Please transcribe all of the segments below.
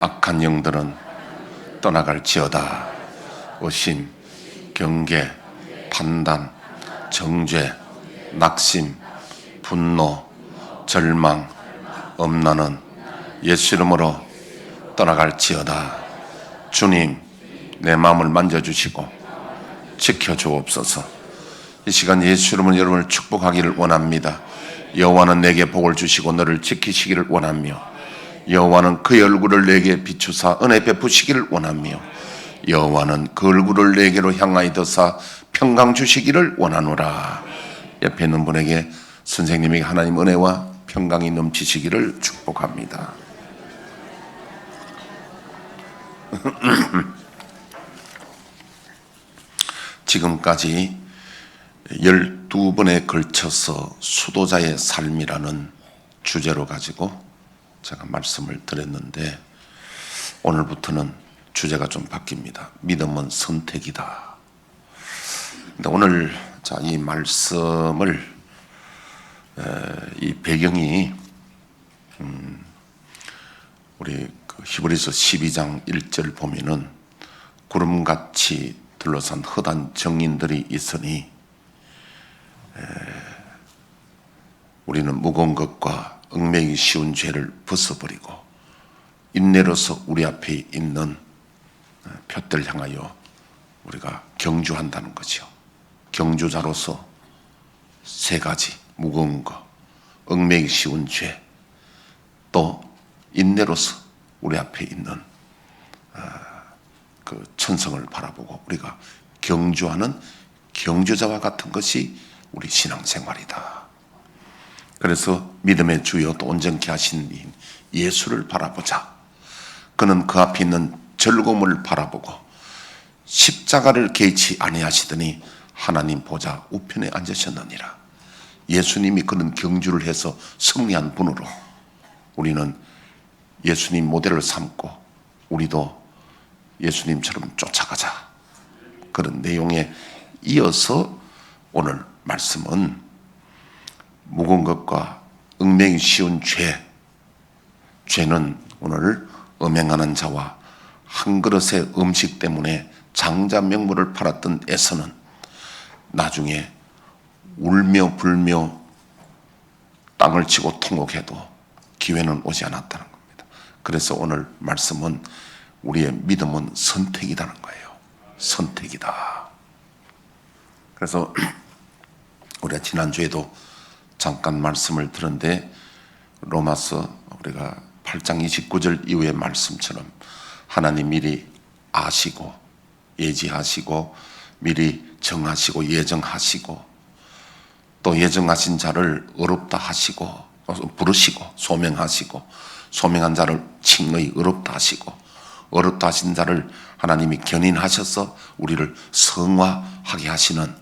악한 영들은 떠나갈지어다. 의심, 경계, 판단, 정죄, 낙심, 분노, 절망, 엄란은 예수 이름으로 떠나갈지어다. 주님, 내 마음을 만져주시고 지켜주옵소서. 이 시간 예수 이름으로 여러분을 축복하기를 원합니다. 여호와는 내게 복을 주시고 너를 지키시기를 원하며, 여호와는 그의 얼굴을 내게 비추사 은혜 베푸시기를 원하며, 여호와는 그 얼굴을 내게로 향하여 드사 평강 주시기를 원하노라. 옆에 있는 분에게 선생님이 하나님 은혜와 평강이 넘치시기를 축복합니다. 지금까지 12번에 걸쳐서 수도자의 삶이라는 주제로 가지고 제가 말씀을 드렸는데, 오늘부터는 주제가 좀 바뀝니다. 믿음은 선택이다. 근데 오늘 이 말씀을 이 배경이 우리 히브리서 12장 1절 보면은 구름같이 둘러싼 흩한 정인들이 있으니 우리는 무거운 것과 얽매이기 쉬운 죄를 벗어버리고 인내로서 우리 앞에 있는 표대를 향하여 우리가 경주한다는 거죠. 경주자로서 세 가지: 무거운 것, 얽매이기 쉬운 죄, 또 인내로서 우리 앞에 있는 그 천성을 바라보고 우리가 경주하는 경주자와 같은 것이 우리 신앙생활이다. 그래서 믿음의 주여 또 온전케 하신 예수를 바라보자. 그는 그 앞에 있는 즐거움을 바라보고 십자가를 개의치 아니하시더니 하나님 보좌 우편에 앉으셨느니라. 예수님이 그런 경주를 해서 승리한 분으로 우리는 예수님 모델을 삼고 우리도 예수님처럼 쫓아가자. 그런 내용에 이어서 오늘 말씀은 무거운 것과 얽매이기 쉬운 죄는 오늘 음행하는 자와 한 그릇의 음식 때문에 장자 명물을 팔았던 에서는 나중에 울며 불며 땅을 치고 통곡해도 기회는 오지 않았다는 겁니다. 그래서 오늘 말씀은 우리의 믿음은 선택이라는 거예요. 선택이다. 그래서 우리가 지난주에도 잠깐 말씀을 들었는데, 로마서 우리가 8장 29절 이후의 말씀처럼 하나님 미리 아시고 예지하시고 미리 정하시고 예정하시고 또 예정하신 자를 어렵다 하시고 부르시고 소명하시고 소명한 자를 칭의 어렵다 하시고 어렵다 하신 자를 하나님이 견인하셔서 우리를 성화하게 하시는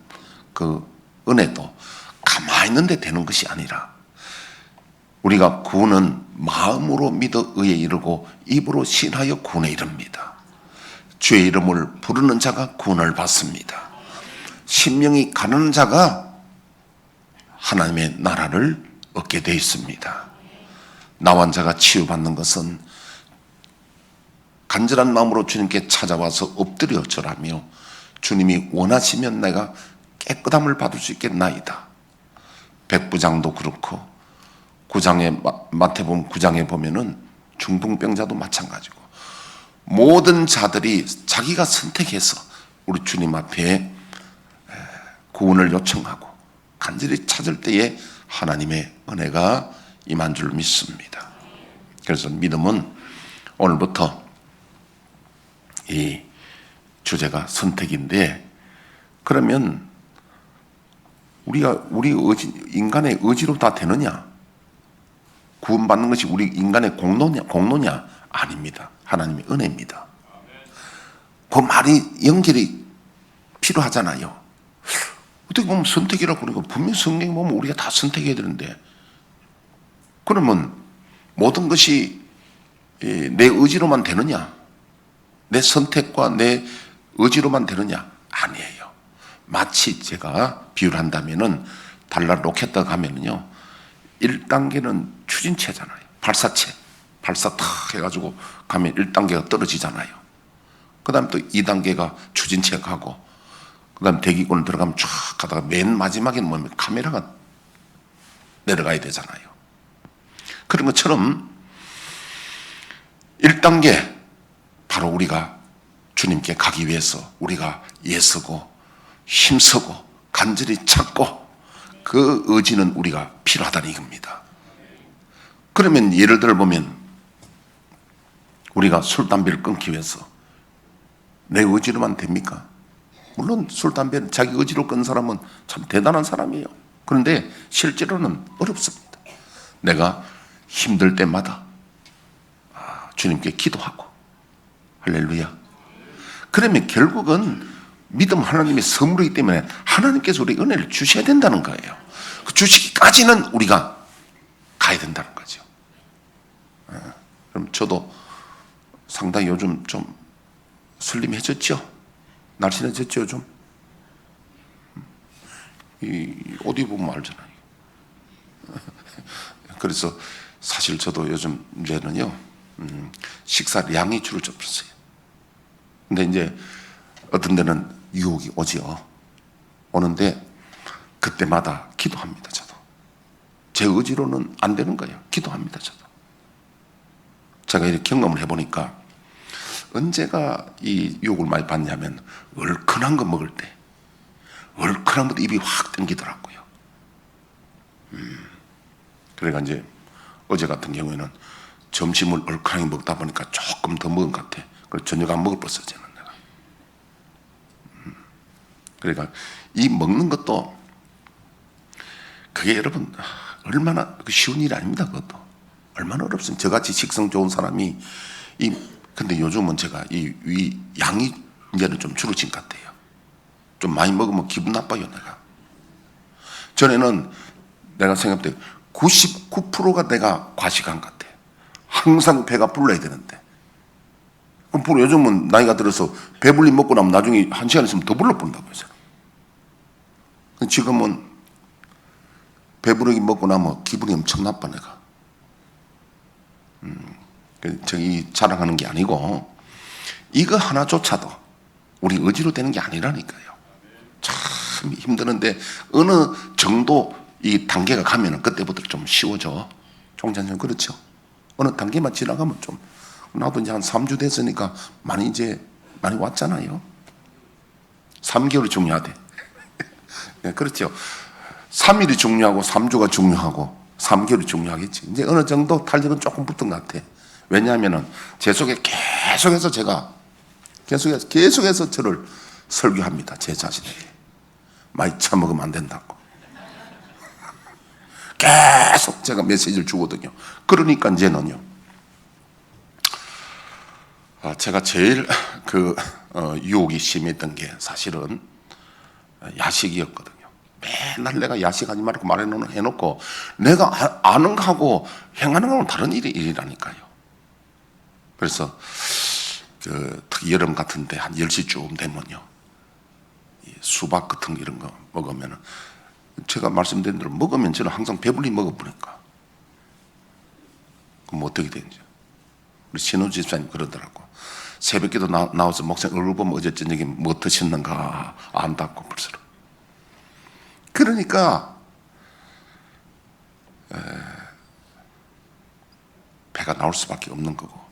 그 은혜도 가만히 있는데 되는 것이 아니라, 우리가 구원은 마음으로 믿어 의에 이르고 입으로 신하여 구원에 이릅니다. 주의 이름을 부르는 자가 구원을 받습니다. 심령이 가는 자가 하나님의 나라를 얻게 되어 있습니다. 나환 자가 치유받는 것은 간절한 마음으로 주님께 찾아와서 엎드려 절하며 주님이 원하시면 내가 깨끗함을 받을 수 있겠나이다. 백부장도 그렇고 마태복음 9장에 보면은 중풍병자도 마찬가지고 모든 자들이 자기가 선택해서 우리 주님 앞에 구원을 요청하고 간절히 찾을 때에 하나님의 은혜가 임한 줄 믿습니다. 그래서 믿음은 오늘부터 이 주제가 선택인데, 그러면 우리 인간의 의지로 다 되느냐? 구원받는 것이 우리 인간의 공로냐? 아닙니다. 하나님의 은혜입니다. 그 말이 연결이 필요하잖아요. 어떻게 보면 선택이라고 그러니까 분명히 성경에 보면 우리가 다 선택해야 되는데, 그러면 모든 것이 내 의지로만 되느냐? 내 선택과 내 의지로만 되느냐? 아니에요. 마치 제가 비유를 한다면은 달러 로켓 가면은요, 1단계는 추진체잖아요. 발사체. 발사 탁 해가지고 가면 1단계가 떨어지잖아요. 그 다음에 또 2단계가 추진 체크하고, 그 다음에 대기권을 들어가면 쫙 가다가 맨 마지막에는 뭐냐면 카메라가 내려가야 되잖아요. 그런 것처럼 1단계, 바로 우리가 주님께 가기 위해서 우리가 애쓰고 힘쓰고 간절히 찾고 그 의지는 우리가 필요하다는 이겁니다. 그러면 예를 들어 보면 우리가 술, 담배를 끊기 위해서 내 의지로만 됩니까? 물론 술, 담배는 자기 의지로 끊는 사람은 참 대단한 사람이에요. 그런데 실제로는 어렵습니다. 내가 힘들 때마다 주님께 기도하고, 할렐루야. 그러면 결국은 믿음 하나님의 선물이기 때문에 하나님께서 우리 은혜를 주셔야 된다는 거예요. 그 주시기까지는 우리가 가야 된다는 거죠. 그럼 저도 상당히 요즘 좀 슬림해졌죠? 날씬해졌죠, 요즘? 이 옷 입으면 알잖아요. 그래서 사실 저도 요즘 이제는요, 식사 양이 줄을 줬어요. 근데 이제 어떤 데는 유혹이 오지요. 오는데 그때마다 기도합니다, 저도. 제 의지로는 안 되는 거예요. 기도합니다, 저도. 제가 이렇게 경험을 해보니까 언제가 이 유혹을 많이 받냐면 얼큰한 거 먹을 때, 얼큰한 것도 입이 확 당기더라고요. 그래가 이제 어제 같은 경우에는 점심을 얼큰하게 먹다 보니까 조금 더 먹은 것 같아. 그래서 저녁 안 먹을 뻔했어요, 저는 내가. 그러니까 이 먹는 것도 그게 여러분 얼마나 쉬운 일이 아닙니다. 그것도 얼마나 어렵습니다. 저같이 식성 좋은 사람이 근데 요즘은 제가 이 양이 이제는 좀 줄어진 것 같아요. 좀 많이 먹으면 기분 나빠요, 내가. 전에는 내가 생각할 때 99%가 내가 과식한 것 같아. 항상 배가 불러야 되는데. 그럼 요즘은 나이가 들어서 배불리 먹고 나면 나중에 1시간 있으면 더 불러 부른다고 해서. 지금은 배부르게 먹고 나면 기분이 엄청 나빠, 내가. 저기 자랑하는 게 아니고, 이거 하나조차도 우리 의지로 되는 게 아니라니까요. 참 힘드는데, 어느 정도 이 단계가 가면은 그때부터 좀 쉬워져. 종자는 그렇죠. 어느 단계만 지나가면 좀, 나도 이제 한 3주 됐으니까 많이 왔잖아요. 3개월이 중요하대. 네, 그렇죠. 3일이 중요하고 3주가 중요하고 3개월이 중요하겠지. 이제 어느 정도 탄력은 조금 붙은 것 같아. 왜냐하면은 제 속에 계속해서 제가 계속해서 저를 설교합니다. 제 자신에게. 많이 처먹으면 안 된다고. 계속 제가 메시지를 주거든요. 그러니까 이제는요. 제가 제일 유혹이 심했던 게 사실은 야식이었거든요. 맨날 내가 야식하지 말고 해놓고 내가 아는 거하고 행하는 거는 다른 일이라니까요. 그래서 특히 여름 같은데 한 10시쯤 되면요, 수박 같은 이런 거 먹으면, 제가 말씀드린 대로 먹으면 저는 항상 배불리 먹어보니까 그럼 어떻게 되는지. 우리 신우 집사님 그러더라고. 새벽에도 나와서 목사님 얼굴 보면 어제 저녁에 뭐 드셨는가 안다고 벌써. 그러니까 배가 나올 수밖에 없는 거고,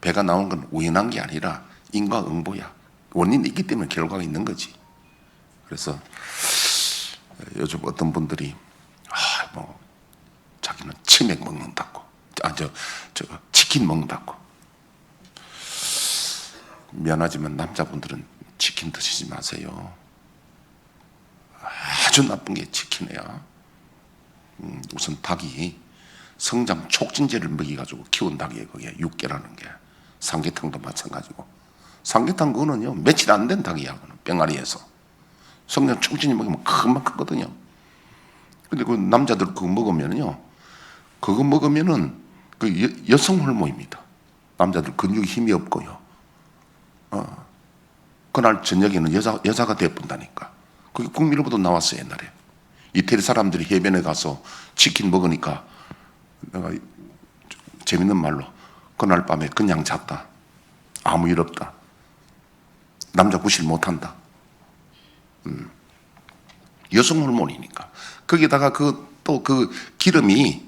배가 나오는 건 우연한 게 아니라 인과응보야. 원인이 있기 때문에 결과가 있는 거지. 그래서 요즘 어떤 분들이 자기는 치맥 먹는다고, 치킨 먹는다고. 미안하지만 남자분들은 치킨 드시지 마세요. 아주 나쁜 게 치킨이야. 우선 닭이 성장 촉진제를 먹여가지고 키운 닭이에요. 그게 육개라는 게. 삼계탕도 마찬가지고. 삼계탕 그거는요, 며칠 안 된 닭이야. 병아리에서. 성장 촉진제 먹으면 금방 크거든요. 근데 그 남자들 그거 먹으면요, 그 여성 호르몬입니다. 남자들 근육이 힘이 없고요. 그날 저녁에는 여자가 돼본다니까. 그게 국민으로부터 나왔어요, 옛날에. 이태리 사람들이 해변에 가서 치킨 먹으니까, 내가 재밌는 말로 그날 밤에 그냥 잤다. 아무 일 없다. 남자 구실 못한다. 여성 호르몬이니까. 거기다가 또 그 기름이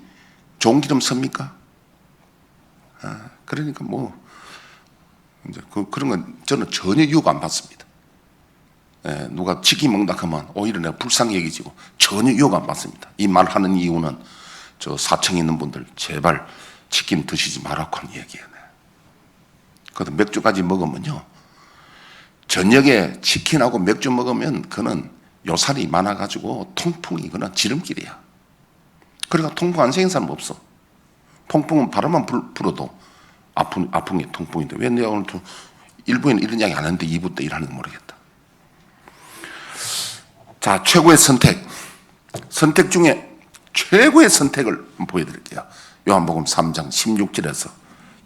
좋은 기름 씁니까? 그러니까 뭐 이제 그런 건 저는 전혀 유혹 안 받습니다. 누가 치킨 먹다 하면 오히려 내가 불쌍히 여기지고 전혀 유혹 안 받습니다. 이 말 하는 이유는 저 사청에 있는 분들 제발 치킨 드시지 말라고 하는 얘기예요. 그래도 맥주까지 먹으면요, 저녁에 치킨하고 맥주 먹으면 그는 요살이 많아가지고 통풍이 그냥 지름길이야. 그러니까 통풍 안 생긴 사람 없어. 통풍은 바람만 불어도 아픈 게 통풍인데 왜 내가 오늘 또 1부에는 이런 이야기 안 했는데 2부 때 일하는 거 모르겠다. 자, 최고의 선택 중에 최고의 선택을 보여드릴게요. 요한복음 3장 16절에서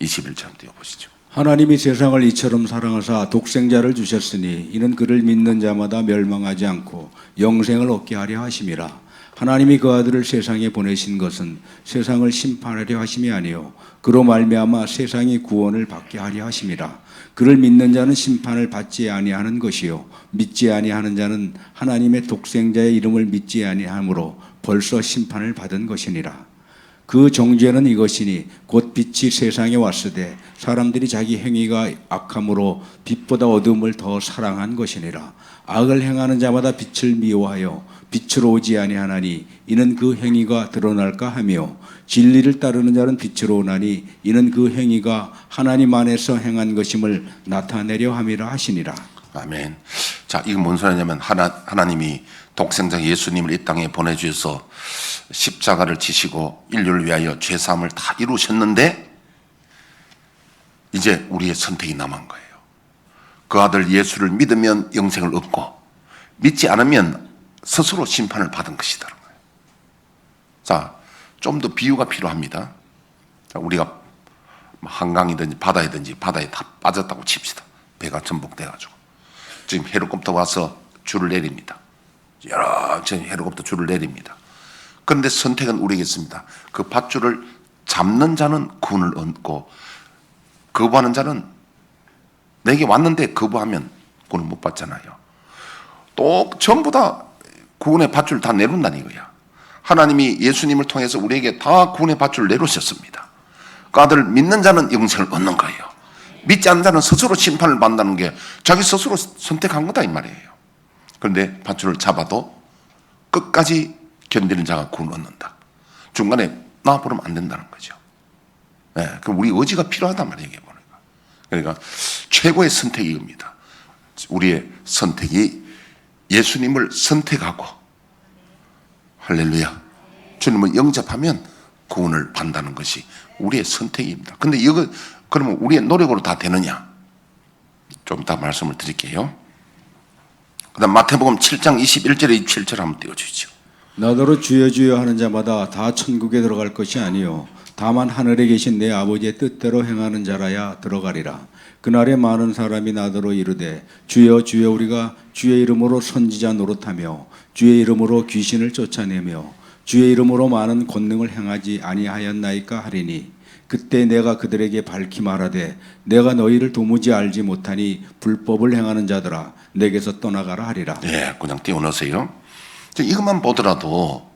21절 띄워보시죠. 하나님이 세상을 이처럼 사랑하사 독생자를 주셨으니 이는 그를 믿는 자마다 멸망하지 않고 영생을 얻게 하려 하심이라. 하나님이 그 아들을 세상에 보내신 것은 세상을 심판하려 하심이 아니요 그로 말미암아 세상이 구원을 받게 하려 하심이라. 그를 믿는 자는 심판을 받지 아니하는 것이요 믿지 아니하는 자는 하나님의 독생자의 이름을 믿지 아니하므로 벌써 심판을 받은 것이니라. 그 정죄는 이것이니 곧 빛이 세상에 왔으되 사람들이 자기 행위가 악함으로 빛보다 어둠을 더 사랑한 것이니라. 악을 행하는 자마다 빛을 미워하여 빛으로 오지 아니하나니 이는 그 행위가 드러날까 하며 진리를 따르는 자는 빛으로 오나니 이는 그 행위가 하나님 안에서 행한 것임을 나타내려 함이라 하시니라. 아멘. 자, 이건 뭔 소리냐면 하나님이 독생자 예수님을 이 땅에 보내주셔서 십자가를 지시고 인류를 위하여 죄사함을 다 이루셨는데 이제 우리의 선택이 남은 거예요. 그 아들 예수를 믿으면 영생을 얻고 믿지 않으면 스스로 심판을 받은 것이다는 거예요. 자, 좀 더 비유가 필요합니다. 자, 우리가 한강이든지 바다이든지 바다에 다 빠졌다고 칩시다. 배가 전복돼가지고 지금 헬리콥터 와서 줄을 내립니다. 여러 헬리콥터 줄을 내립니다. 그런데 선택은 우리에게 있습니다. 그 밧줄을 잡는 자는 구원을 얻고 거부하는 자는 내게 왔는데 거부하면 구원을 못 받잖아요. 또 전부 다 구원의 밧줄을 다 내놓는다는 이거야. 하나님이 예수님을 통해서 우리에게 다 구원의 밧줄을 내놓으셨습니다. 그 아들을 믿는 자는 영생을 얻는 거예요. 믿지 않는 자는 스스로 심판을 받는다는 게 자기 스스로 선택한 거다 이 말이에요. 그런데 밧줄을 잡아도 끝까지 견디는 자가 구원을 얻는다. 중간에 나와버리면 안 된다는 거죠. 그럼 우리 의지가 필요하단 말이에요. 그러니까 최고의 선택이 이겁니다. 우리의 선택이 예수님을 선택하고 할렐루야 주님을 영접하면 구원을 받는다는 것이 우리의 선택입니다. 근데 이거 그러면 우리의 노력으로 다 되느냐? 좀 이따 말씀을 드릴게요. 그 다음 마태복음 7장 21절에 27절 한번 띄워주시죠. 나더러 주여 주여 하는 자마다 다 천국에 들어갈 것이 아니요 다만 하늘에 계신 내 아버지의 뜻대로 행하는 자라야 들어가리라. 그날에 많은 사람이 나더러 이르되 주여 주여 우리가 주의 이름으로 선지자 노릇하며 주의 이름으로 귀신을 쫓아내며 주의 이름으로 많은 권능을 행하지 아니하였나이까 하리니 그때 내가 그들에게 밝히 말하되 내가 너희를 도무지 알지 못하니 불법을 행하는 자들아 내게서 떠나가라 하리라. 예, 그냥 띄워놓으세요. 이것만 보더라도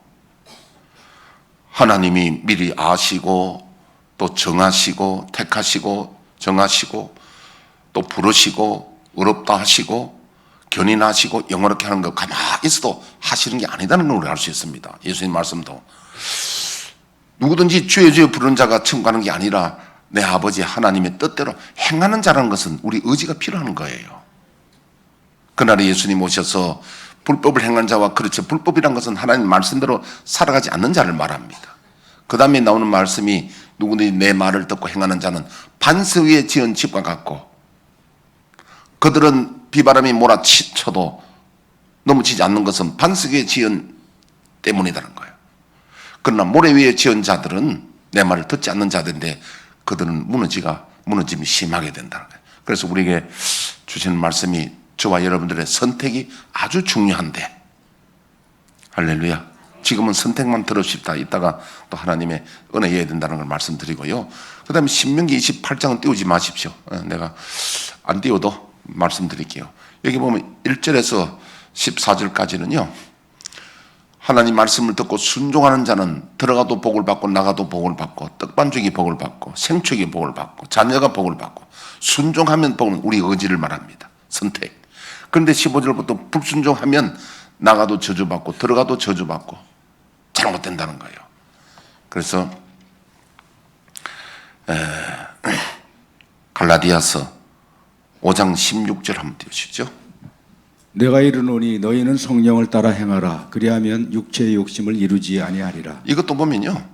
하나님이 미리 아시고 또 정하시고 택하시고 정하시고 또 부르시고 의롭다 하시고 견인하시고 영원하게 하는 거 가만히 있어도 하시는 게 아니다는 걸 알 수 있습니다. 예수님 말씀도 누구든지 주여 주여 부르는 자가 천국 가는 게 아니라 내 아버지 하나님의 뜻대로 행하는 자라는 것은 우리 의지가 필요한 거예요. 그날에 예수님 오셔서 불법을 행한 자와 그렇죠. 불법이란 것은 하나님 말씀대로 살아가지 않는 자를 말합니다. 그 다음에 나오는 말씀이 누구든지 내 말을 듣고 행하는 자는 반석 위에 지은 집과 같고 그들은 비바람이 몰아쳐도 넘어지지 않는 것은 반석 위에 지은 때문이라는 거예요. 그러나 모래 위에 지은 자들은 내 말을 듣지 않는 자들인데 그들은 무너짐이 심하게 된다는 거예요. 그래서 우리에게 주시는 말씀이 저와 여러분들의 선택이 아주 중요한데 할렐루야 지금은 선택만 들읍시다. 이따가 또 하나님의 은혜여야 된다는 걸 말씀드리고요. 그 다음에 신명기 28장은 띄우지 마십시오. 내가 안 띄워도 말씀드릴게요. 여기 보면 1절에서 14절까지는요. 하나님 말씀을 듣고 순종하는 자는 들어가도 복을 받고 나가도 복을 받고 떡반죽이 복을 받고 생축이 복을 받고 자녀가 복을 받고 순종하면 복은 우리 의지를 말합니다. 선택. 그런데 15절부터 불순종하면 나가도 저주받고 들어가도 저주받고 잘못된다는 거예요. 그래서 갈라디아서 5장 16절 한번 띄우시죠. 내가 이르노니 너희는 성령을 따라 행하라. 그리하면 육체의 욕심을 이루지 아니하리라. 이것도 보면요.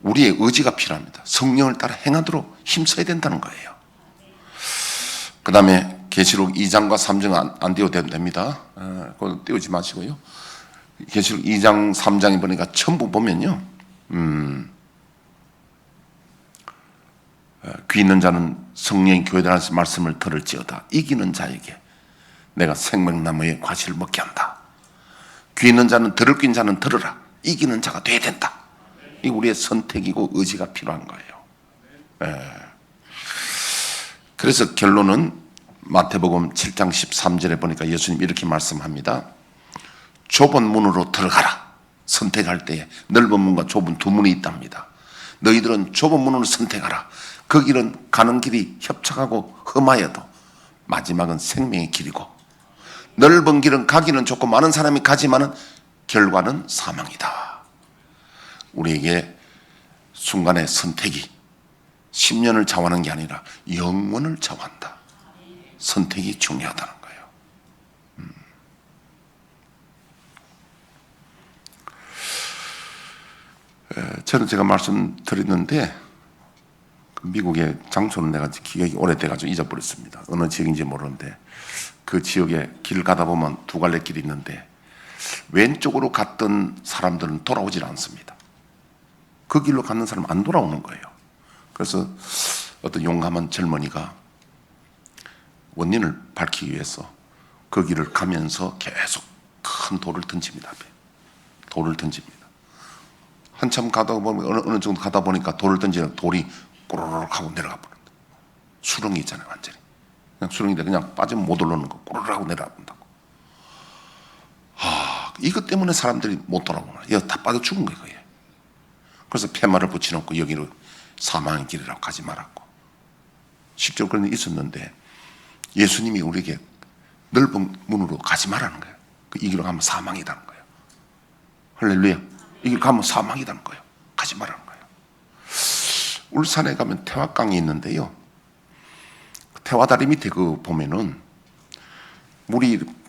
우리의 의지가 필요합니다. 성령을 따라 행하도록 힘써야 된다는 거예요. 그 다음에 계시록 2장과 3장 안 띄워도 됩니다. 그거 띄우지 마시고요. 계시록 2장 3장에 보니까 전부 보면요. 귀 있는 자는 성령이 교회들의 말씀을 들을지어다. 이기는 자에게 내가 생명나무의 과실을 먹게 한다. 귀 있는 자는 들을 낀 자는 들으라. 이기는 자가 돼야 된다. 이 우리의 선택이고 의지가 필요한 거예요. 그래서 결론은 마태복음 7장 13절에 보니까 예수님 이렇게 말씀합니다. 좁은 문으로 들어가라. 선택할 때에 넓은 문과 좁은 두 문이 있답니다. 너희들은 좁은 문으로 선택하라. 그 길은 가는 길이 협착하고 험하여도 마지막은 생명의 길이고 넓은 길은 가기는 좋고 많은 사람이 가지만은 결과는 사망이다. 우리에게 순간의 선택이 10년을 좌우하는 게 아니라 영원을 좌우한다. 선택이 중요하다는 거예요. 저는 제가 말씀드렸는데 미국의 장소는 내가 기억이 오래돼가지고 잊어버렸습니다. 어느 지역인지 모르는데 그 지역에 길 가다 보면 두 갈래 길이 있는데 왼쪽으로 갔던 사람들은 돌아오질 않습니다. 그 길로 가는 사람은 안 돌아오는 거예요. 그래서 어떤 용감한 젊은이가 원인을 밝히기 위해서 그 길을 가면서 계속 큰 돌을 던집니다. 돌을 던집니다. 한참 가다 보면 어느 정도 가다 보니까 돌을 던지는 돌이 꼬르륵 하고 내려가 버린다. 수렁이 있잖아요, 완전히. 그냥 수렁인데 그냥 빠지면 못 올라오는 거 꼬르륵 하고 내려가 본다고. 이것 때문에 사람들이 못 돌아오구나. 여기 다 빠져 죽은 거예요, 그게. 그래서 팻말을 붙여놓고 여기로 사망의 길이라고 가지 말았고. 실제로 그런 일이 있었는데 예수님이 우리에게 넓은 문으로 가지 말라는 거예요. 이 길로 가면 사망이라는 거예요. 할렐루야. 이 길 가면 사망이라는 거예요. 가지 말라는 거예요. 울산에 가면 태화강이 있는데요. 태화다리 밑에 그 보면은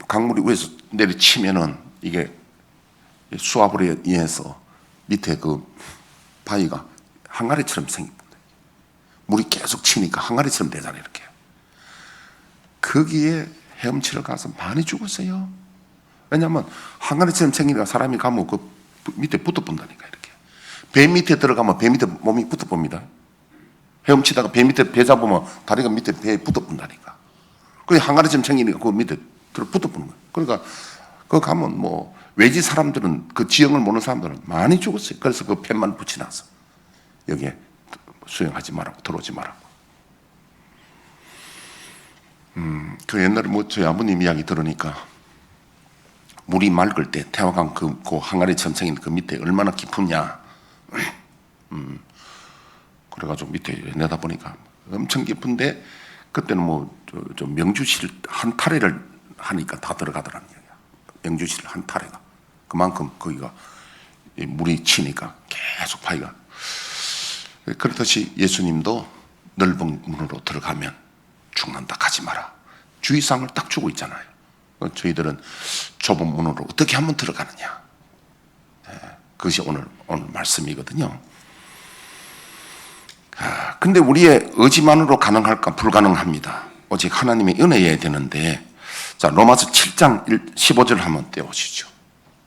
강물이 위에서 내리치면은 이게 수압으로 인해서 밑에 그 바위가 항아리처럼 생깁니다. 물이 계속 치니까 항아리처럼 되잖아요, 이렇게. 거기에 헤엄치러 가서 많이 죽었어요. 왜냐하면 항아리처럼 생기니까 사람이 가면 그 밑에 붙어본다니까, 이렇게. 배 밑에 들어가면 배 밑에 몸이 붙어봅니다. 헤엄치다가 배 밑에 배 잡으면 다리가 밑에 배에 붙어본다니까. 그게 항아리처럼 생기니까 그 밑에 붙어보는 거예요. 그러니까 그 가면 뭐 외지 사람들은 그 지형을 모르는 사람들은 많이 죽었어요. 그래서 그 팻말 붙여놨어. 여기에 수영하지 말라고, 들어오지 말라고. 그 옛날에 뭐 저희 아버님 이야기 들으니까 물이 맑을 때 태화강 그 항아리처럼 생긴 그 밑에 얼마나 깊으냐. 그래가지고 밑에 내다보니까 엄청 깊은데 그때는 뭐 저 명주실 한 타래를 하니까 다 들어가더라는 거야. 명주실 한 타래가 그만큼 거기가 물이 치니까 계속 파이가. 그렇듯이 예수님도 넓은 문으로 들어가면 죽는다, 가지 마라. 주의사항을 딱 주고 있잖아요. 저희들은 좁은 문으로 어떻게 하면 들어가느냐. 그것이 오늘 말씀이거든요. 근데 우리의 의지만으로 가능할까? 불가능합니다. 오직 하나님의 은혜여야 되는데, 자, 로마서 7장 15절 한번 떼어오시죠.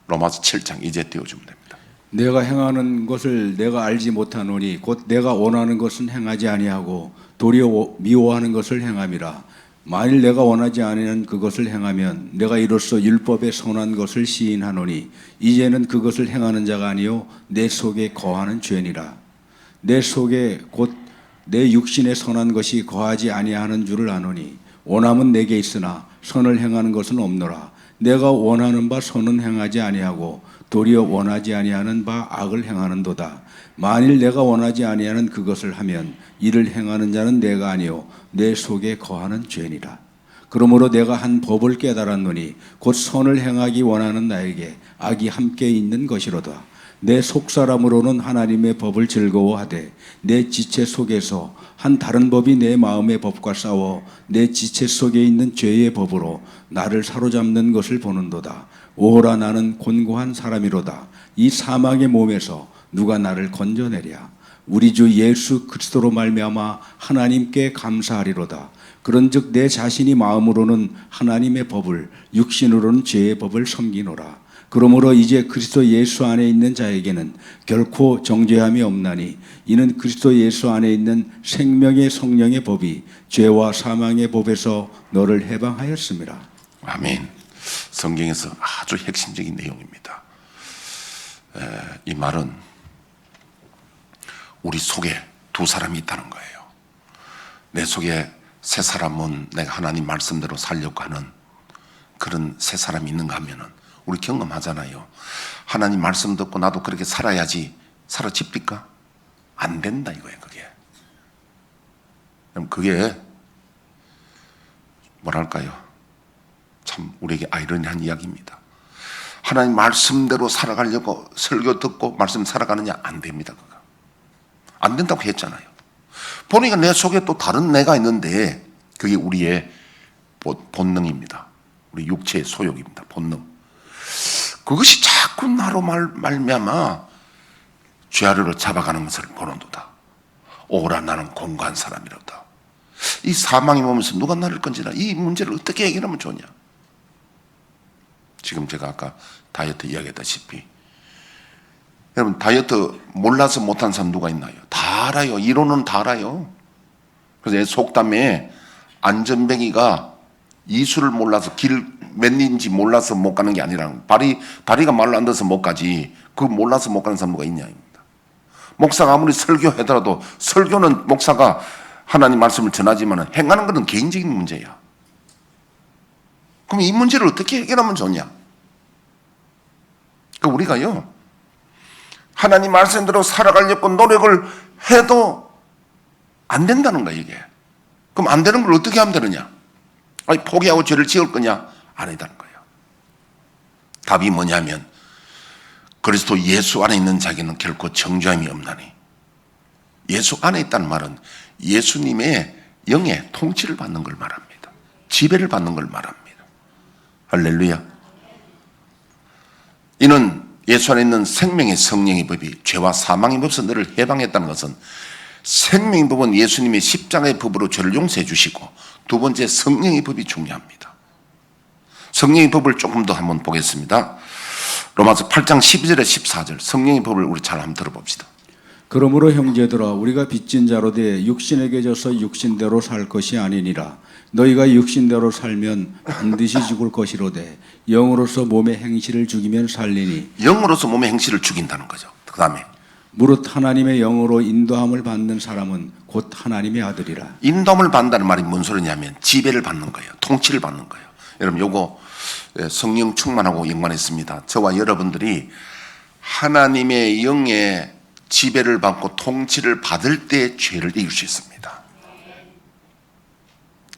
로마서 7장 이제 떼어주면 됩니다. 내가 행하는 것을 내가 알지 못하노니 곧 내가 원하는 것은 행하지 아니하고 도리어 미워하는 것을 행함이라. 만일 내가 원하지 아니하는 그것을 행하면 내가 이로써 율법에 선한 것을 시인하노니 이제는 그것을 행하는 자가 아니요 내 속에 거하는 죄니라. 내 속에 곧 내 육신에 선한 것이 거하지 아니하는 줄을 아노니 원함은 내게 있으나 선을 행하는 것은 없노라. 내가 원하는 바 선은 행하지 아니하고 도리어 원하지 아니하는 바 악을 행하는도다. 만일 내가 원하지 아니하는 그것을 하면 이를 행하는 자는 내가 아니요 내 속에 거하는 죄니라. 그러므로 내가 한 법을 깨달았노니 곧 선을 행하기 원하는 나에게 악이 함께 있는 것이로다. 내 속사람으로는 하나님의 법을 즐거워하되 내 지체 속에서 한 다른 법이 내 마음의 법과 싸워 내 지체 속에 있는 죄의 법으로 나를 사로잡는 것을 보는도다. 오호라 나는 곤고한 사람이로다. 이 사망의 몸에서 누가 나를 건져내랴. 우리 주 예수 그리스도로 말미암아 하나님께 감사하리로다. 그런즉 내 자신이 마음으로는 하나님의 법을 육신으로는 죄의 법을 섬기노라. 그러므로 이제 그리스도 예수 안에 있는 자에게는 결코 정죄함이 없나니 이는 그리스도 예수 안에 있는 생명의 성령의 법이 죄와 사망의 법에서 너를 해방하였습니다. 아멘. 성경에서 아주 핵심적인 내용입니다. 이 말은 우리 속에 두 사람이 있다는 거예요. 내 속에 새 사람은 내가 하나님 말씀대로 살려고 하는 그런 새 사람이 있는가 하면은 우리 경험하잖아요. 하나님 말씀 듣고 나도 그렇게 살아야지 사라집니까? 안 된다 이거예요. 그게 뭐랄까요? 참 우리에게 아이러니한 이야기입니다. 하나님 말씀대로 살아가려고 설교 듣고 말씀 살아가느냐? 안 됩니다. 그거 안 된다고 했잖아요. 보니까 내 속에 또 다른 내가 있는데 그게 우리의 본능입니다. 우리 육체의 소욕입니다. 본능. 그것이 자꾸 나로 말미암아 죄아래로 잡아가는 것을 보는도다. 오라 나는 공고한 사람이로다. 이 사망이 오면서 누가 나를 건지나 이 문제를 어떻게 해결하면 좋냐. 지금 제가 아까 다이어트 이야기했다시피 여러분 다이어트 몰라서 못한 사람 누가 있나요? 다 알아요. 이론은 다 알아요. 그래서 속담에 안전뱅이가 이수를 몰라서 길 몇인지 몰라서 못 가는 게 아니라 다리가 말로 안 돼서 못 가지 그 몰라서 못 가는 사람 누가 있냐입니다. 목사가 아무리 설교하더라도 설교는 목사가 하나님 말씀을 전하지만 행하는 것은 개인적인 문제야. 그럼 이 문제를 어떻게 해결하면 좋냐? 그러니까 우리가요 하나님 말씀대로 살아가려고 노력을 해도 안 된다는 거야 이게. 그럼 안 되는 걸 어떻게 하면 되느냐? 아니 포기하고 죄를 지을 거냐? 아니다는 거예요. 답이 뭐냐면 그리스도 예수 안에 있는 자에게는 결코 정죄함이 없나니. 예수 안에 있다는 말은 예수님의 영의 통치를 받는 걸 말합니다. 지배를 받는 걸 말합니다. 할렐루야. 이는 예수 안에 있는 생명의 성령의 법이 죄와 사망의 법에서 너를 해방했다는 것은 생명의 법은 예수님의 십자가의 법으로 죄를 용서해 주시고 두 번째 성령의 법이 중요합니다. 성령의 법을 조금 더 한번 보겠습니다. 로마서 8장 12절에 14절 성령의 법을 우리 잘 한번 들어봅시다. 그러므로 형제들아 우리가 빚진 자로 돼 육신에게 져서 육신대로 살 것이 아니니라. 너희가 육신대로 살면 반드시 죽을 것이로되 영으로서 몸의 행실을 죽이면 살리니. 영으로서 몸의 행실을 죽인다는 거죠. 그 다음에 무릇 하나님의 영으로 인도함을 받는 사람은 곧 하나님의 아들이라. 인도함을 받는다는 말이 뭔 소리냐면 지배를 받는 거예요. 통치를 받는 거예요. 여러분 요거 성령 충만하고 연관했습니다. 저와 여러분들이 하나님의 영의 지배를 받고 통치를 받을 때 죄를 이길 수 있습니다.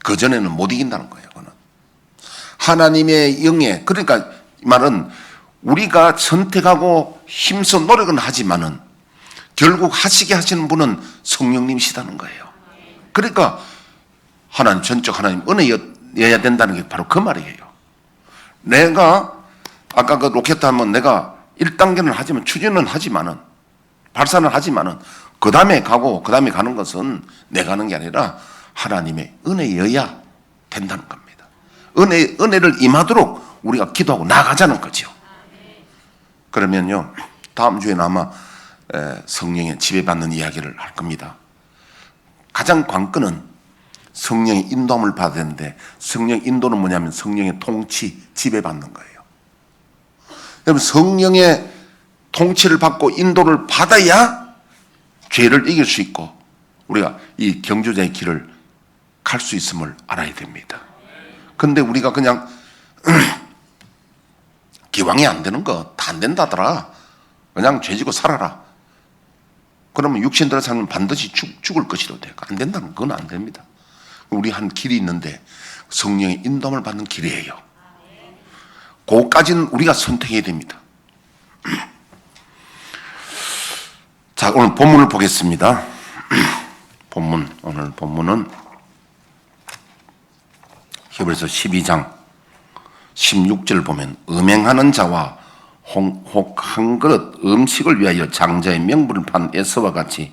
그전에는 못 이긴다는 거예요. 그거는. 하나님의 영의 그러니까 이 말은 우리가 선택하고 힘써 노력은 하지만은 결국 하시게 하시는 분은 성령님이시다는 거예요. 그러니까 하나님 전적 하나님 은혜여야 된다는 게 바로 그 말이에요. 내가 아까 그 로켓 하면 내가 1단계는 하지만 추진은 하지만은 발사는 하지만은 그 다음에 가고 그 다음에 가는 것은 내가 하는 게 아니라 하나님의 은혜여야 된다는 겁니다. 은혜를 임하도록 우리가 기도하고 나가자는 거죠. 그러면요 다음 주에는 아마 성령의 지배받는 이야기를 할 겁니다. 가장 관건은 성령의 인도함을 받아야 되는데 성령 인도는 뭐냐면 성령의 통치, 지배받는 거예요. 여러분 성령의 통치를 받고 인도를 받아야 죄를 이길 수 있고 우리가 이 경주자의 길을 갈 수 있음을 알아야 됩니다. 근데 우리가 그냥 기왕이 안 되는 거 다 안 된다더라. 그냥 죄지고 살아라. 그러면 육신대로 살면 반드시 죽을 것이라도 돼요. 안 된다는 건 안 됩니다. 우리 한 길이 있는데 성령의 인도함을 받는 길이에요. 그거까지는 우리가 선택해야 됩니다. 자, 오늘 본문을 보겠습니다. 오늘 본문은 히브리서 12장 16절 보면 음행하는 자와 혹 한 그릇 음식을 위하여 장자의 명분을 판 에서와 같이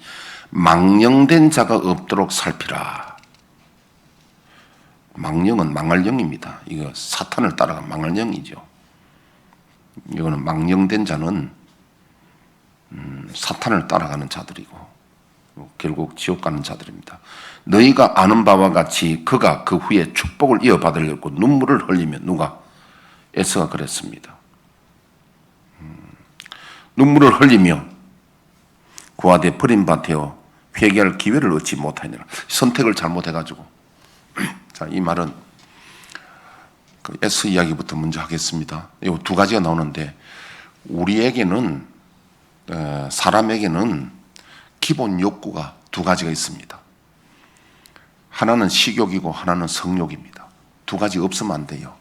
망령된 자가 없도록 살피라. 망령은 망할 영입니다. 이거 사탄을 따라간 망할 영이죠. 이거는 망령된 자는 사탄을 따라가는 자들이고 결국 지옥 가는 자들입니다. 너희가 아는 바와 같이 그가 그 후에 축복을 이어받으려고 눈물을 흘리며 누가? 에서가 그랬습니다. 눈물을 흘리며 그와 대 버림받아 회개할 기회를 얻지 못하니라. 선택을 잘못해가지고. 자, 이 말은 그 에서 이야기부터 먼저 하겠습니다. 이 두 가지가 나오는데 우리에게는 사람에게는 기본 욕구가 두 가지가 있습니다. 하나는 식욕이고 하나는 성욕입니다. 두 가지 없으면 안 돼요.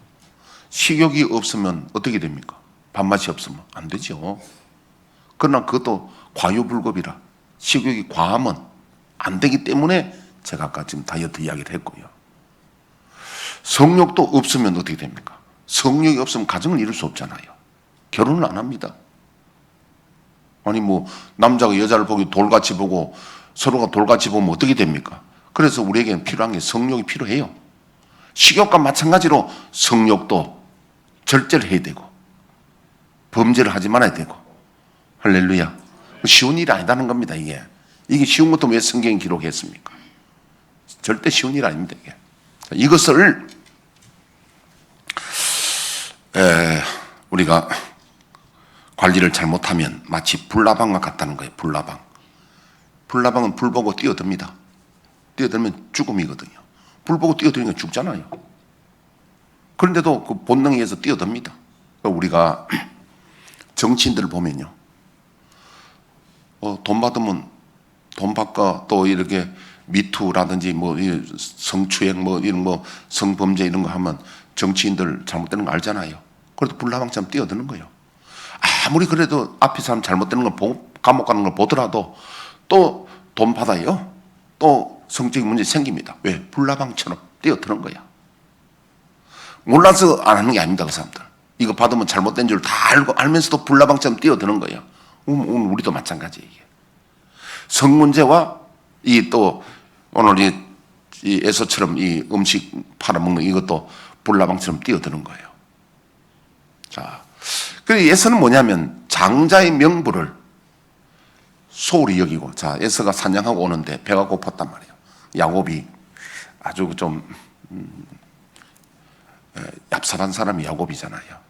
식욕이 없으면 어떻게 됩니까? 밥맛이 없으면 안 되죠. 그러나 그것도 과유불급이라 식욕이 과하면 안 되기 때문에 제가 아까 지금 다이어트 이야기를 했고요. 성욕도 없으면 어떻게 됩니까? 성욕이 없으면 가정을 이룰 수 없잖아요. 결혼을 안 합니다. 아니 뭐 남자가 여자를 보고 돌같이 보고 서로가 돌같이 보면 어떻게 됩니까? 그래서 우리에게는 필요한 게 성욕이 필요해요. 식욕과 마찬가지로 성욕도 절제를 해야 되고 범죄를 하지 말아야 되고 할렐루야. 쉬운 일이 아니다는 겁니다. 이게 쉬운 것도 왜 성경이 기록했습니까? 절대 쉬운 일 아닙니다. 이것을 우리가 관리를 잘못하면 마치 불나방과 같다는 거예요. 불나방은 불 보고 뛰어듭니다. 뛰어들면 죽음이거든요. 불 보고 뛰어들면 죽잖아요. 그런데도 그 본능에 의해서 뛰어듭니다. 우리가 정치인들을 보면요. 돈 받으면 돈 받고 또 이렇게 미투라든지 뭐 성추행 뭐 이런 뭐 성범죄 이런 거 하면 정치인들 잘못되는 거 알잖아요. 그래도 불나방처럼 뛰어드는 거예요. 아무리 그래도 앞에 사람 잘못되는 걸 보고 감옥 가는 걸 보더라도 또 돈 받아요. 또 성적인 문제 생깁니다. 왜? 불나방처럼 뛰어드는 거야. 몰라서 안 하는 게 아닙니다. 그 사람들. 이거 받으면 잘못된 줄 다 알면서도 불나방처럼 뛰어드는 거예요. 오늘 우리도 마찬가지예요. 성문제와 이 또 오늘 이 에서처럼 이 음식 팔아먹는 이것도 불나방처럼 뛰어드는 거예요. 자, 그리고 에서는 뭐냐면 장자의 명분을 소홀히 여기고, 자, 에서가 사냥하고 오는데 배가 고팠단 말이에요. 야곱이 아주 좀 얍삽한 사람이 야곱이잖아요.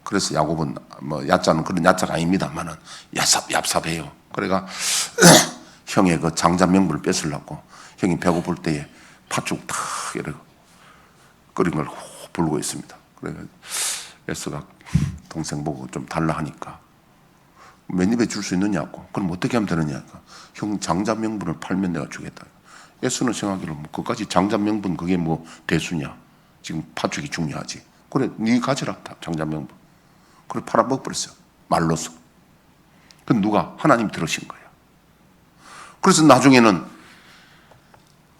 그래서 야곱은 뭐 야자는 그런 야자가 아닙니다만은 얍삽해요. 그러니까 형의 그 장자 명분을 뺏으려고 형이 배고플 때에 팥죽 탁 이렇게 끓인 걸 호 불고 있습니다. 그래서 에서가 동생 보고 좀 달라 하니까 몇 입에 줄 수 있느냐고. 그럼 어떻게 하면 되느냐? 형 장자 명분을 팔면 내가 주겠다. 에서는 생각하기로 뭐 그까지 장자 명분 그게 뭐 대수냐? 지금 팥죽이 중요하지. 그래, 네 가져라 장자 명분. 그래 팔아 먹어버렸어요. 말로서. 그 누가? 하나님 들으신 거예요. 그래서 나중에는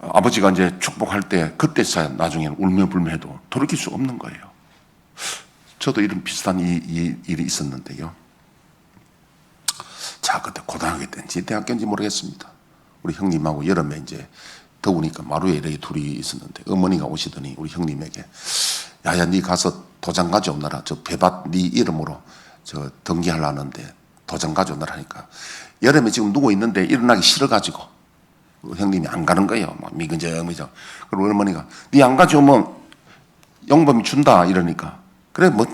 아버지가 이제 축복할 때 그때서야 나중에는 울며 불며 해도 돌이킬 수 없는 거예요. 저도 이런 비슷한 일이 있었는데요. 자, 그때 고등학교 때인지 대학교인지 모르겠습니다. 우리 형님하고 여름에 이제 더우니까 마루에 이렇게 둘이 있었는데 어머니가 오시더니 우리 형님에게 야야 네 가서 도장 가져오너라. 저 배밭 네 이름으로 저 등기하려는데 도장 가져오너라 하니까 여름에 지금 누워 있는데 일어나기 싫어가지고 형님이 안 가는 거예요. 막 미근정미죠. 그리고 어머니가 니 안 가지 오면 영범이 준다 이러니까 그래 뭐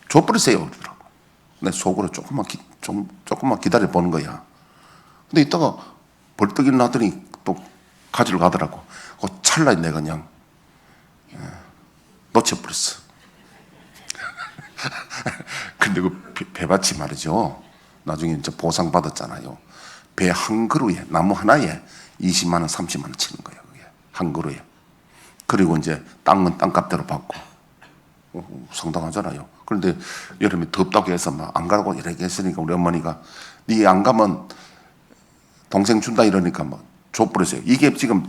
줘버리세요. 그러더라고. 내 속으로 조금만 기다려 보는 거야. 근데 이따가 벌떡 일어나더니 또 가지러 가더라고. 그 찰나에 내가 그냥 놓쳐버렸어. 근데 그 배밭이 말이죠. 나중에 이제 보상받았잖아요. 배 한 그루에, 나무 하나에 20만 원, 30만 원 치는 거예요. 그게 한 그루에. 그리고 이제 땅은 땅값대로 받고. 상당하잖아요. 그런데 여름에 덥다고 해서 막 안 가고 이렇게 했으니까 우리 어머니가 니 안 가면 동생 준다 이러니까 막 줘버렸어요. 이게 지금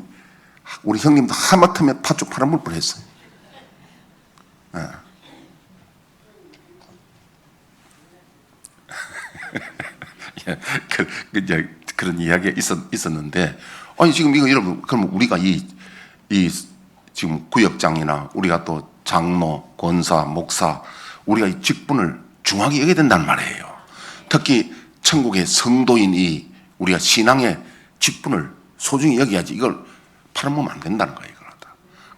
우리 형님도 하마터면 팥죽 팔아물 뻔했어요. 네. 이제 그런 이야기가 있었는데, 아니 지금 이거 여러분, 그럼 우리가 이 지금 구역장이나 우리가 또 장로, 권사, 목사, 우리가 이 직분을 중하게 여겨야 된다는 말이에요. 특히 천국의 성도인이 우리가 신앙의 직분을 소중히 여겨야지 이걸 팔아먹으면 안 된다는 거예요.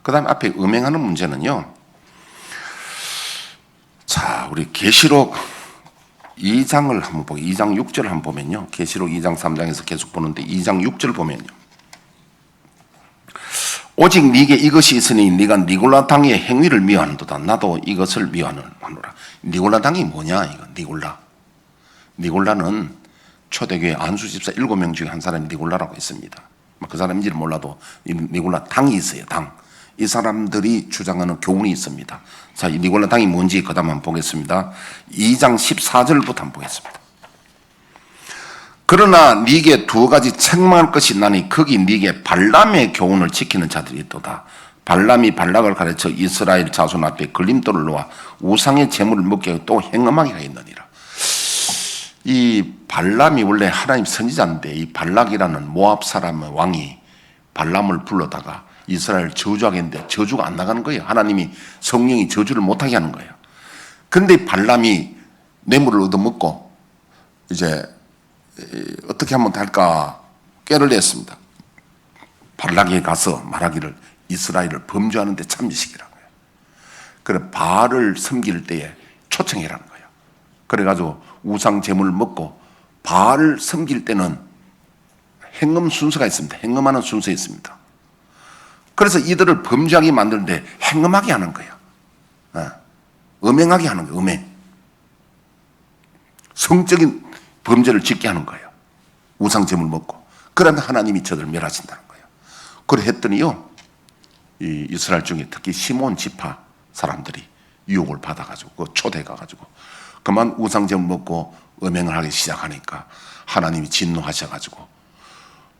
그 다음에 앞에 음행하는 문제는요. 자, 우리 계시록 2장을 한번 보고 2장 6절 한번 보면요. 계시록 2장 3장에서 계속 보는데 2장 6절 보면요. 오직 네게 이것이 있으니 네가 니골라 당의 행위를 미워하는도다. 나도 이것을 미워하노라. 니골라 당이 뭐냐? 이거 니골라는 초대교회 안수 집사 7명 중에 한 사람이 니골라라고 있습니다. 그 사람인지는 몰라도 니골라 당이 있어요. 당. 이 사람들이 주장하는 교훈이 있습니다. 자, 이 니골라 당이 뭔지 그 다음 한번 보겠습니다. 2장 14절부터 한번 보겠습니다. 그러나 네게 두 가지 책망할 것이 있나니 거기 네게 발람의 교훈을 지키는 자들이 있도다. 발람이 발락을 가르쳐 이스라엘 자손 앞에 걸림돌을 놓아 우상의 재물을 먹게 하고 또 행음하게 하였느니라. 이 발람이 원래 하나님 선지자인데 이 발락이라는 모압 사람의 왕이 발람을 불러다가 이스라엘 저주하게 했는데 저주가 안 나가는 거예요. 하나님이 성령이 저주를 못하게 하는 거예요. 그런데 발람이 뇌물을 얻어먹고 이제 어떻게 하면 될까 꾀를 냈습니다. 발락에 가서 말하기를 이스라엘을 범죄하는 데 참여시키라고요. 그래 바알을 섬길 때에 초청해라는 거예요. 그래가지고 우상 제물을 먹고 바알을 섬길 때는 행음 순서가 있습니다. 행음하는 순서 있습니다. 그래서 이들을 범죄하게 만드는데 행음하게 하는 거예요. 음행하게 하는 거예요. 음행. 성적인 범죄를 짓게 하는 거예요. 우상제물 먹고. 그러면 하나님이 저들 멸하신다는 거예요. 그래 했더니요. 이 이스라엘 중에 특히 시몬 지파 사람들이 유혹을 받아가지고 초대가가지고 그만 우상제물 먹고 음행을 하기 시작하니까 하나님이 진노하셔가지고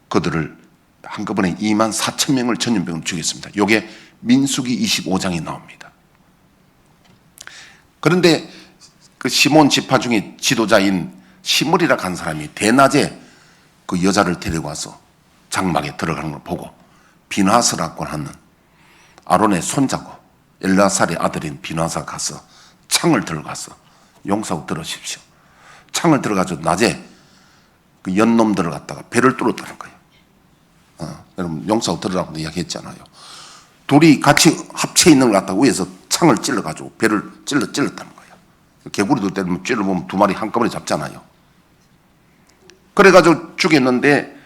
그들을 한꺼번에 2만 4천 명을 전염병으로 죽였습니다. 이게 민수기 25장에 나옵니다. 그런데 그 시몬 지파 중에 지도자인 시므리라 간 사람이 대낮에 그 여자를 데리고 와서 장막에 들어가는 걸 보고 비나스라고 하는 아론의 손자고 엘라살의 아들인 비나스가 가서 창을 들어가서 용서하고 들으십시오. 창을 들어가서 낮에 그 연놈들을 갖다가 배를 뚫었다는 거예요. 여러분 용서하고 들으라고 이야기했잖아요. 둘이 같이 합쳐 있는 걸 갖다가 위에서 창을 찔러가지고 배를 찔렀다는 거예요. 개구리도 때리면 찔러보면 두 마리 한꺼번에 잡잖아요. 그래가지고 죽였는데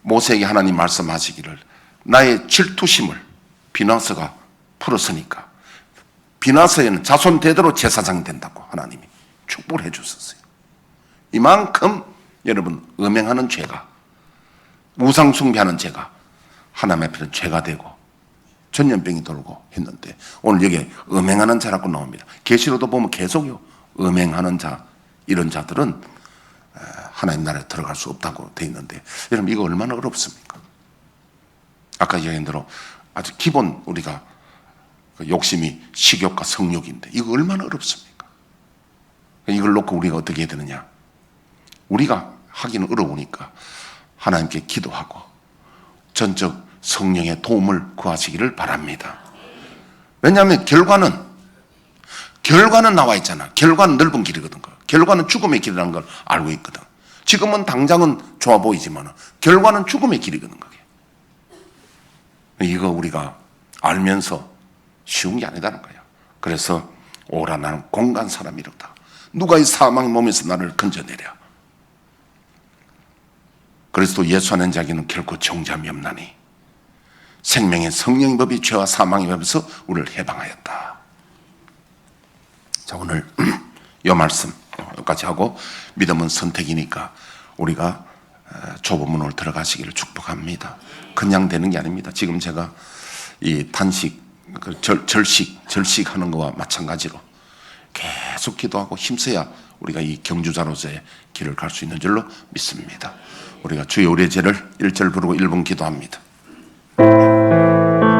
모세에게 하나님 말씀하시기를 나의 질투심을 비나스가 풀었으니까 비나스에는 자손 대대로 제사장이 된다고 하나님이 축복을 해주셨어요. 이만큼 여러분 음행하는 죄가 우상 숭배하는 죄가 하나님 앞에는 죄가 되고 전염병이 돌고 했는데 오늘 여기에 음행하는 자라고 나옵니다. 계시로도 보면 계속요. 음행하는 자 이런 자들은 하나님 나라에 들어갈 수 없다고 돼 있는데 여러분 이거 얼마나 어렵습니까? 아까 얘기한 대로 아주 기본 우리가 욕심이 식욕과 성욕인데 이거 얼마나 어렵습니까? 이걸 놓고 우리가 어떻게 해야 되느냐? 우리가 하기는 어려우니까 하나님께 기도하고 전적 성령의 도움을 구하시기를 바랍니다. 왜냐하면 결과는 나와 있잖아. 결과는 넓은 길이거든. 결과는 죽음의 길이라는 걸 알고 있거든. 지금은 당장은 좋아 보이지만 결과는 죽음의 길이거든. 그게. 이거 우리가 알면서 쉬운 게 아니다는 거예요. 그래서 오라 나는 공간 사람이로다. 누가 이 사망의 몸에서 나를 건져내랴. 그리스도 예수 안에 자기는 결코 정죄함이 없나니 생명의 성령의 법이 죄와 사망의 법에서 우리를 해방하였다. 자, 오늘 이 말씀 여기까지 하고, 믿음은 선택이니까 우리가 좁은 으로 들어가시기를 축복합니다. 그냥 되는 게 아닙니다. 지금 제가 이 단식, 절식하는 것과 마찬가지로 계속 기도하고 힘써야 우리가 이 경주자로서의 길을 갈 수 있는 줄로 믿습니다. 우리가 주의 우리의 죄를 1절 부르고 1분 기도합니다.